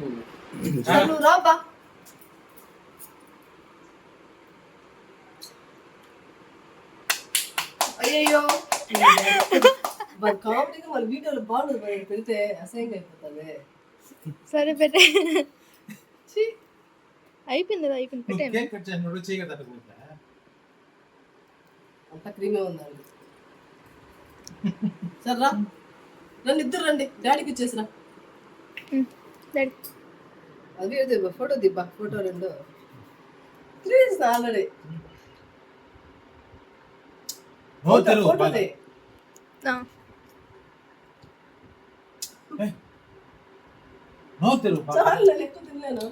నువ్వు రాబా. అయ్యో కామెడీగా వాళ్ళ వీడియోలో బాగుండదు, పెడితే అసహ్యంగా అయిపోతుంది. సరే పెట్టే. అయిపోయింది అయిపోయింది పెట్టే. అంతా క్రీమే ఉందండి. సరే రా రండి, ఇద్దరు రండి, డాడీకి ఇచ్చేసిరా. అది దిబ్బా, ఫోటో దిబ్బా, ఫోటో రెండు ప్లీజ్. ఆల్రెడీ ఫోటోది చాలా ఎక్కువ తినలేను.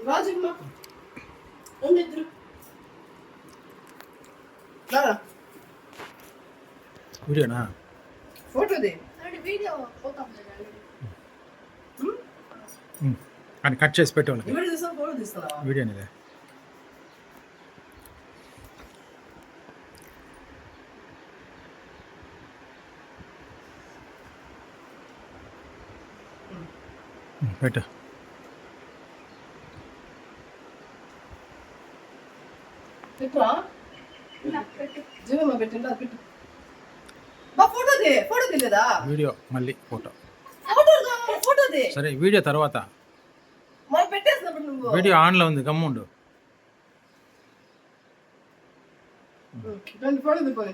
రాజమ్మ ఇద్దరు వీడియోనా ఫోటోది వీడియో అని కట్ చేసి పెట్టేవాళ్ళకి వీడియో తీస్తా, ఫోటో తీస్తావా? వీడియో అనేది పెట్టు. పెట్టురా, జీవమ్మ పెట్టండి, అది పెట్టు. బా ఫోటోది, ఫోటో తీలేదా? వీడియో మళ్ళీ ఫోటో. ఫోటోది సరే వీడియో తర్వాత. మరి పెట్టేసినప్పుడు నువ్వు వీడియో ఆన్లో ఉంది, గమ్ముండు. ఫోటో తీపోయి